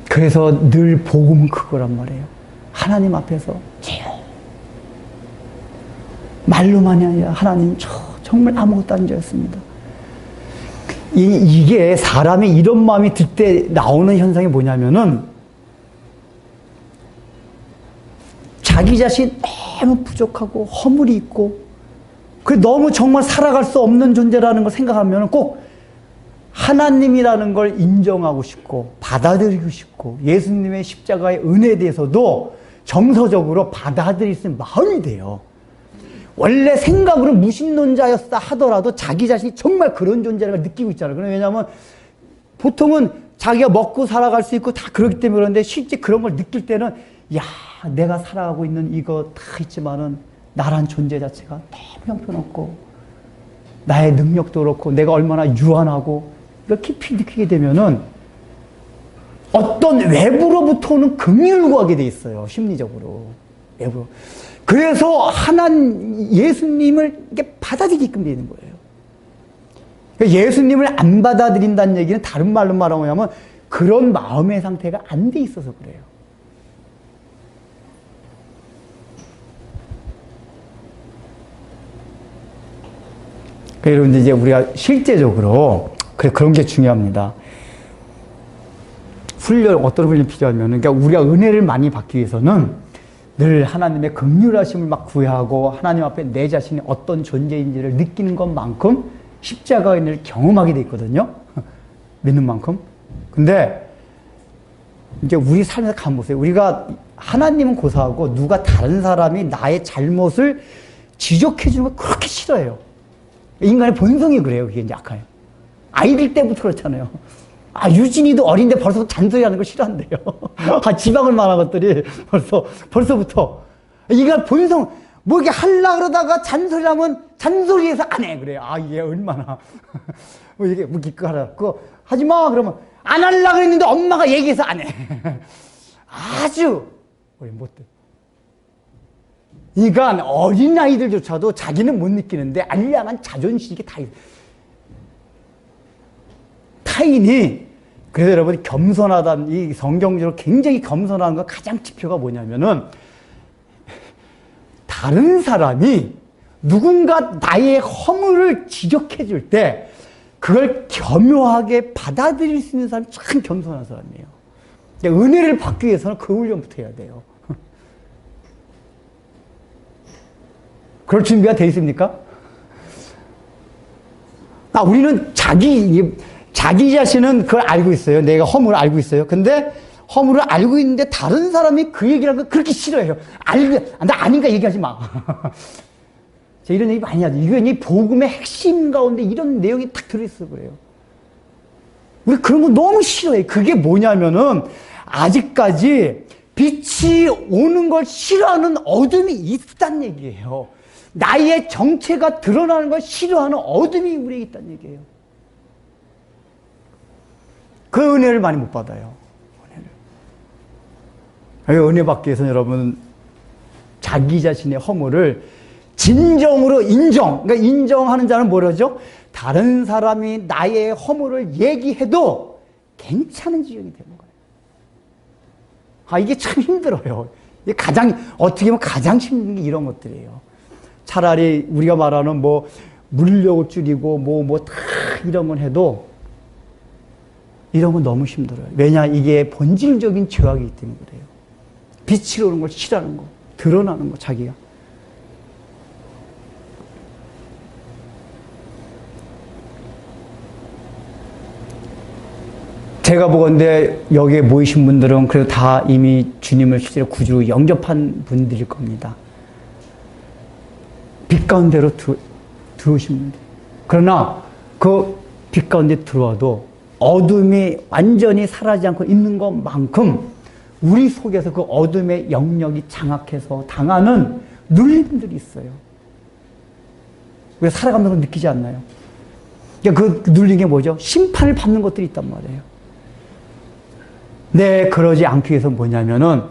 그래서 늘 복음은 그거란 말이에요. 하나님 앞에서 말로만이 아니라 하나님 정말 아무것도 아닌 자였습니다. 이게 사람이 이런 마음이 들 때 나오는 현상이 뭐냐면은 자기 자신 너무 부족하고 허물이 있고 그 너무 정말 살아갈 수 없는 존재라는 걸 생각하면 꼭 하나님이라는 걸 인정하고 싶고 받아들이고 싶고 예수님의 십자가의 은혜에 대해서도 정서적으로 받아들일 수 있는 마음이 돼요. 원래 생각으로 무신론자였다 하더라도 자기 자신이 정말 그런 존재라는 걸 느끼고 있잖아요. 왜냐하면 보통은 자기가 먹고 살아갈 수 있고 다 그렇기 때문에 그런데 실제 그런 걸 느낄 때는 야, 내가 살아가고 있는 이거 다 있지만은 나란 존재 자체가 너무 형편없고 나의 능력도 그렇고 내가 얼마나 유한하고 이걸 깊이 느끼게 되면은 어떤 외부로부터 오는 긍휼을 구하게 돼 있어요. 심리적으로. 외부로. 그래서 예수님을 이렇게 받아들이게끔 되는 거예요. 그러니까 예수님을 안 받아들인다는 얘기는 다른 말로 말하면 그런 마음의 상태가 안 돼 있어서 그래요. 여러분 이제 우리가 실제적으로 그런 게 중요합니다. 어떤 훈련 필요하면, 그러니까 우리가 은혜를 많이 받기 위해서는 늘 하나님의 긍휼하심을 막 구해하고 하나님 앞에 내 자신이 어떤 존재인지를 느끼는 것만큼 십자가의 은혜를 경험하게 돼 있거든요. 믿는 만큼. 근데 이제 우리 삶에서 가만 보세요. 우리가 하나님은 고사하고 누가 다른 사람이 나의 잘못을 지적해 주는 걸 그렇게 싫어해요. 인간의 본성이 그래요. 그게 이제 약해요. 아이들 때부터 그렇잖아요. 유진이도 어린데 벌써 잔소리하는 걸 싫어한대요. 지방을 말한 것들이 벌써부터. 인간 본성, 뭐 이렇게 하려고 그러다가 잔소리하면 잔소리해서 안 해. 그래요. 얘 얼마나. 뭐 이게 뭐 기껏 그거 하지 마. 그러면 안 하려고 했는데 엄마가 얘기해서 안 해. 아주 못돼. 그러니까 어린아이들조차도 자기는 못 느끼는데 알량한 자존심이 다 있어요. 타인이, 그래서 여러분, 겸손하다는, 이 성경적으로 굉장히 겸손한 거 가장 지표가 뭐냐면은, 다른 사람이 누군가 나의 허물을 지적해 줄 때, 그걸 겸허하게 받아들일 수 있는 사람이 참 겸손한 사람이에요. 은혜를 받기 위해서는 그 훈련부터 해야 돼요. 그럴 준비가 돼 있습니까? 우리는 자기 자신은 그걸 알고 있어요. 내가 허물을 알고 있어요. 근데 허물을 알고 있는데 다른 사람이 그 얘기를 하는 거 그렇게 싫어해요. 나 아닌가 얘기하지 마. 이런 얘기 많이 하죠. 이게 복음의 핵심 가운데 이런 내용이 딱 들어있어 그래요. 우리 그런 거 너무 싫어해. 그게 뭐냐면은 아직까지 빛이 오는 걸 싫어하는 어둠이 있다는 얘기예요. 나의 정체가 드러나는 걸 싫어하는 어둠이 우리에게 있다는 얘기예요. 그 은혜를 많이 못 받아요. 은혜 받기 위해서는 여러분, 자기 자신의 허물을 진정으로 그러니까 인정하는 자는 뭐라죠? 다른 사람이 나의 허물을 얘기해도 괜찮은 지경이 되는 거예요. 이게 참 힘들어요. 이게 어떻게 보면 가장 힘든 게 이런 것들이에요. 차라리 우리가 말하는 물욕을 줄이고 다 이런 건 해도 이런 건 너무 힘들어요. 왜냐? 이게 본질적인 죄악이기 때문에 그래요. 빛이 오는 걸 싫어하는 거, 드러나는 거, 자기가. 제가 보건대 여기에 모이신 분들은 그래도 다 이미 주님을 실제로 구주로 영접한 분들일 겁니다. 빛 가운데로 들어오신 분들. 그러나 그 빛 가운데 들어와도 어둠이 완전히 사라지지 않고 있는 것만큼 우리 속에서 그 어둠의 영역이 장악해서 당하는 눌림들이 있어요. 우리가 살아가면서 느끼지 않나요? 그 눌린 게 뭐죠? 심판을 받는 것들이 있단 말이에요. 그러지 않기 위해서 뭐냐면은,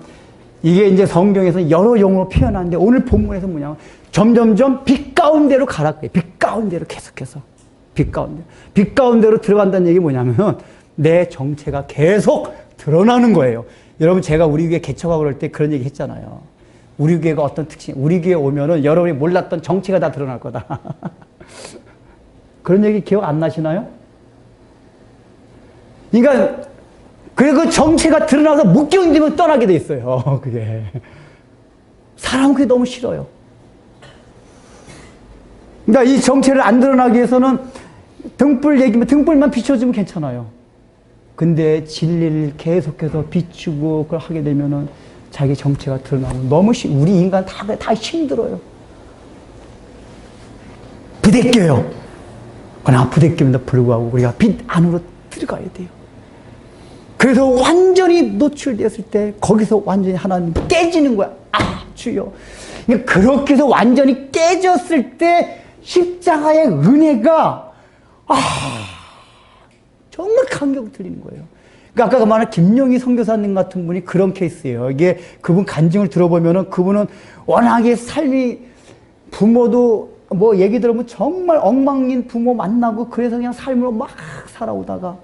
이게 이제 성경에서 여러 용어로 표현하는데, 오늘 본문에서 뭐냐면, 점점점 빛 가운데로 가라. 빛 가운데로 계속해서. 빛 가운데. 빛 가운데로 들어간다는 얘기 뭐냐면은, 내 정체가 계속 드러나는 거예요. 여러분, 제가 우리 교회 개척하고 그럴 때 그런 얘기 했잖아요. 우리 교회가 어떤 특징, 우리 교회 오면은 여러분이 몰랐던 정체가 다 드러날 거다. 그런 얘기 기억 안 나시나요? 그러니까, 그 정체가 드러나서 못 견디면 떠나게 돼 있어요. 그게. 사람은 그게 너무 싫어요. 그러니까 이 정체를 안 드러나기 위해서는 등불만 비춰주면 괜찮아요. 근데 진리를 계속해서 비추고 그걸 하게 되면은 자기 정체가 드러나고 우리 인간 다 힘들어요. 부대껴요. 그러나 부대끼면도 불구하고 우리가 빛 안으로 들어가야 돼요. 그래서 완전히 노출됐을 때 거기서 완전히 하나님 깨지는 거야. 주여. 그렇게 해서 완전히 깨졌을 때 십자가의 은혜가 정말 감격 들리는 거예요. 그러니까 아까 말한 김용희 선교사님 같은 분이 그런 케이스예요. 이게 그분 간증을 들어보면은 그분은 워낙에 삶이 부모도 얘기 들어보면 정말 엉망인 부모 만나고 그래서 그냥 삶으로 막 살아오다가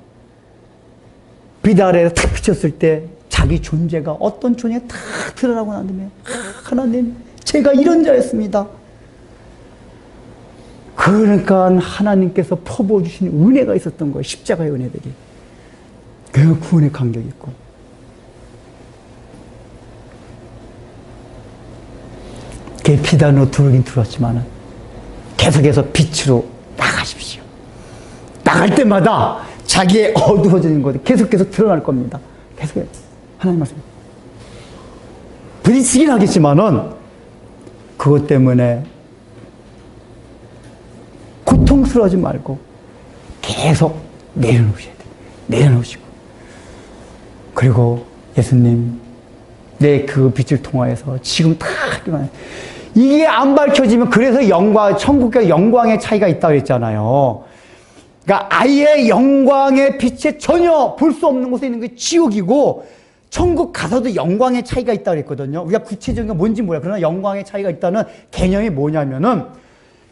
빛 아래에 탁 비쳤을 때 자기 존재가 어떤 존재가 탁 드러나고 난 다음에 하나님 제가 이런 자였습니다. 그러니까 하나님께서 퍼부어주신 은혜가 있었던 거예요. 십자가의 은혜들이. 그 구원의 감격이 있고. 그게 비단으로 들어오긴 들어왔지만은 계속해서 빛으로 나가십시오. 나갈 때마다 자기의 어두워지는 것이 계속 드러날 겁니다. 계속 하나님 말씀. 부딪히긴 하겠지만은 그것 때문에 고통스러워하지 말고 계속 내려놓으셔야 돼요. 내려놓으시고. 그리고 예수님, 내 그 빛을 통하여서 지금 다 하기만 이게 안 밝혀지면 그래서 영광, 천국과 영광의 차이가 있다고 했잖아요. 그러니까 아예 영광의 빛에 전혀 볼 수 없는 곳에 있는 게 지옥이고 천국 가서도 영광의 차이가 있다고 그랬거든요. 우리가 구체적인 건 뭔지 몰라요. 그러나 영광의 차이가 있다는 개념이 뭐냐면은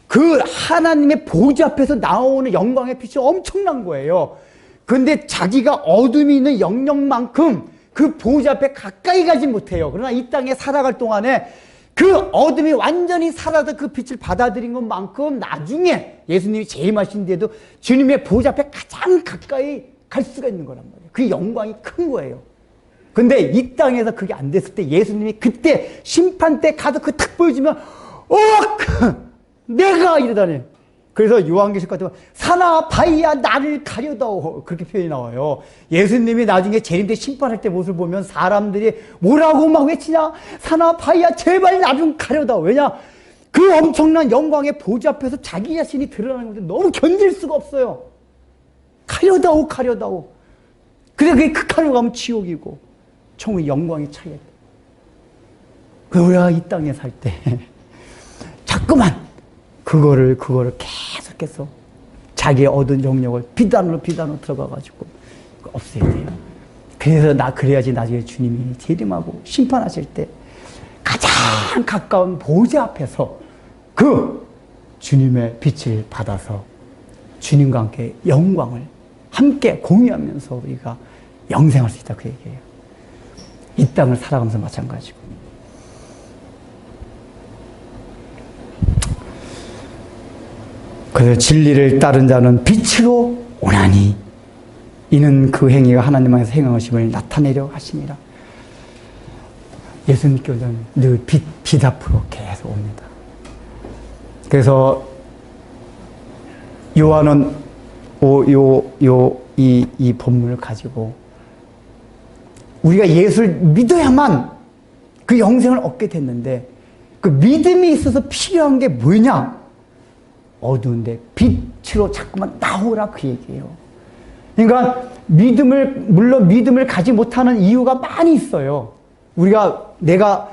그 하나님의 보좌 앞에서 나오는 영광의 빛이 엄청난 거예요. 그런데 자기가 어둠이 있는 영역만큼 그 보좌 앞에 가까이 가지 못해요. 그러나 이 땅에 살아갈 동안에 그 어둠이 완전히 사라져 그 빛을 받아들인 것만큼 나중에 예수님이 재림하신 뒤에도 주님의 보좌 앞에 가장 가까이 갈 수가 있는 거란 말이에요. 그 영광이 큰 거예요. 근데 이 땅에서 그게 안 됐을 때 예수님이 그때 심판 때 가서 그 탁 보여주면 내가 이러다니. 그래서 요한계시록 같은 거 사나 바위야 나를 가려다오 그렇게 표현이 나와요. 예수님이 나중에 재림 때 심판할 때 모습을 보면 사람들이 뭐라고 막 외치냐. 사나 바위야 제발 나 좀 가려다오. 왜냐 그 엄청난 영광의 보좌 앞에서 자기 자신이 드러나는 것이 너무 견딜 수가 없어요. 가려다오 가려다오. 그래 그게 극한으로 가면 지옥이고 천국의 영광의 차이가. 우리가 이 땅에 살 때 자꾸만 그거를 계속해서 자기의 얻은 영역을 비단으로 들어가가지고 없애야 돼요. 그래서 그래야지 나중에 주님이 재림하고 심판하실 때 가장 가까운 보좌 앞에서 그 주님의 빛을 받아서 주님과 함께 영광을 함께 공유하면서 우리가 영생할 수 있다 그 얘기예요. 이 땅을 살아가면서 마찬가지고. 그래서 진리를 따른 자는 빛으로 오나니 이는 그 행위가 하나님 안에서 행하심을 나타내려 하심이라. 예수님께서는 늘 빛 앞으로 계속 옵니다. 그래서 요한은 이 본문을 가지고 우리가 예수를 믿어야만 그 영생을 얻게 됐는데 그 믿음이 있어서 필요한 게 뭐냐? 어두운데 빛으로 자꾸만 나오라 그 얘기예요. 그러니까 물론 믿음을 가지 못하는 이유가 많이 있어요. 내가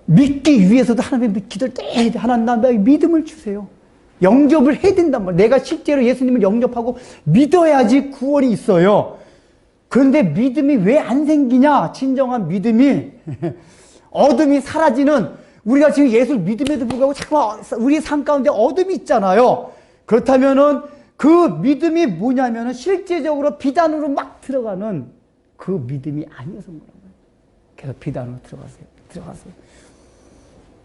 믿기 위해서도 하나님의 기도를 해야 돼. 하나님 나에게 믿음을 주세요. 영접을 해야 된단 말이에요. 내가 실제로 예수님을 영접하고 믿어야지 구원이 있어요. 그런데 믿음이 왜 안 생기냐? 진정한 믿음이 어둠이 사라지는 우리가 지금 예수를 믿음에도 불구하고 자꾸 우리 삶 가운데 어둠이 있잖아요. 그렇다면은 그 믿음이 뭐냐면은 실제적으로 비단으로 막 들어가는 그 믿음이 아니어서 그런 거예요. 계속 비단으로 들어가세요.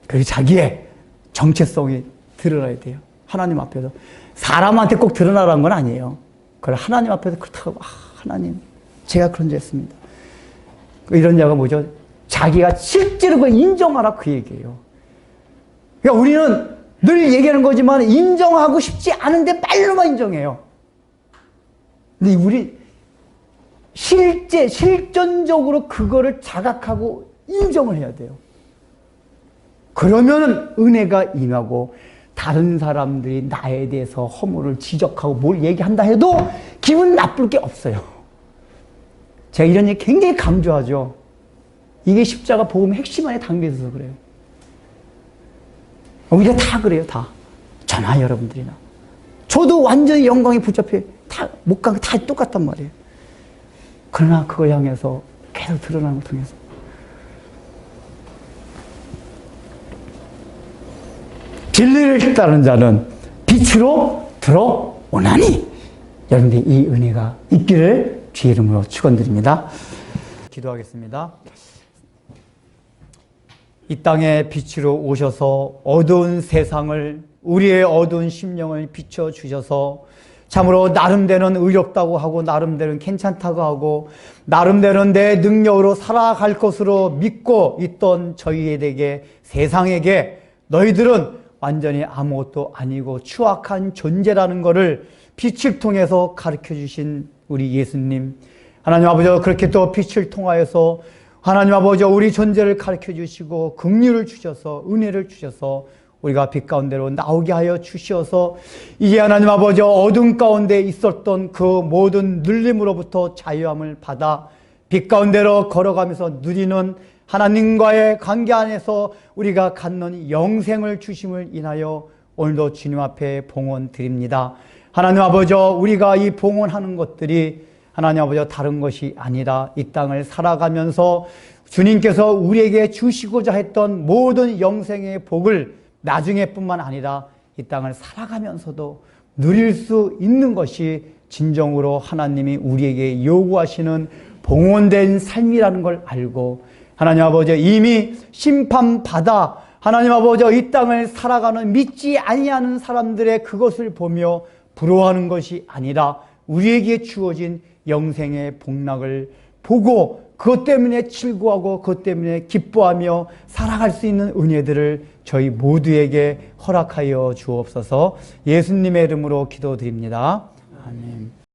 그리고 자기의 정체성이 드러나야 돼요. 하나님 앞에서. 사람한테 꼭 드러나라는 건 아니에요. 그걸 하나님 앞에서 그렇다고 하나님 제가 그런 줄 했습니다. 이런 자가 뭐죠? 자기가 실제로 그걸 인정하라 그 얘기예요. 그러니까 우리는 늘 얘기하는 거지만 인정하고 싶지 않은데 말로만 인정해요. 근데 우리 실전적으로 그거를 자각하고 인정을 해야 돼요. 그러면은 은혜가 임하고 다른 사람들이 나에 대해서 허물을 지적하고 뭘 얘기한다 해도 기분 나쁠 게 없어요. 제가 이런 얘기 굉장히 강조하죠. 이게 십자가 복음의 핵심 안에 담겨 있어서 그래요. 우리가 다 그래요, 다. 저나 여러분들이나. 저도 완전히 영광의 붙잡혀 다 못 간 거 다 똑같단 말이에요. 그러나 그걸 향해서 계속 드러나는 걸 통해서. 진리를 따르는 자는 빛으로 들어오나니. 여러분들 이 은혜가 있기를 주의 이름으로 축원드립니다. 기도하겠습니다. 이 땅에 빛으로 오셔서 어두운 세상을 우리의 어두운 심령을 비춰주셔서 참으로 나름대로는 의롭다고 하고 나름대로는 괜찮다고 하고 나름대로는 내 능력으로 살아갈 것으로 믿고 있던 저희에게 세상에게 너희들은 완전히 아무것도 아니고 추악한 존재라는 것을 빛을 통해서 가르쳐 주신 우리 예수님, 하나님 아버지 그렇게 또 빛을 통하여서 하나님 아버지 우리 존재를 가르쳐 주시고 긍휼을 주셔서 은혜를 주셔서 우리가 빛 가운데로 나오게 하여 주시어서 이제 하나님 아버지 어둠 가운데 있었던 그 모든 눌림으로부터 자유함을 받아 빛 가운데로 걸어가면서 누리는 하나님과의 관계 안에서 우리가 갖는 영생을 주심을 인하여 오늘도 주님 앞에 봉헌 드립니다. 하나님 아버지 우리가 이 봉헌하는 것들이 하나님 아버지 다른 것이 아니라 이 땅을 살아가면서 주님께서 우리에게 주시고자 했던 모든 영생의 복을 나중에뿐만 아니라 이 땅을 살아가면서도 누릴 수 있는 것이 진정으로 하나님이 우리에게 요구하시는 봉헌된 삶이라는 걸 알고 하나님 아버지 이미 심판받아 하나님 아버지 이 땅을 살아가는 믿지 아니하는 사람들의 그것을 보며 부러워하는 것이 아니라 우리에게 주어진 영생의 복락을 보고 그것 때문에 즐거워하고 그것 때문에 기뻐하며 살아갈 수 있는 은혜들을 저희 모두에게 허락하여 주옵소서. 예수님의 이름으로 기도드립니다. 아멘.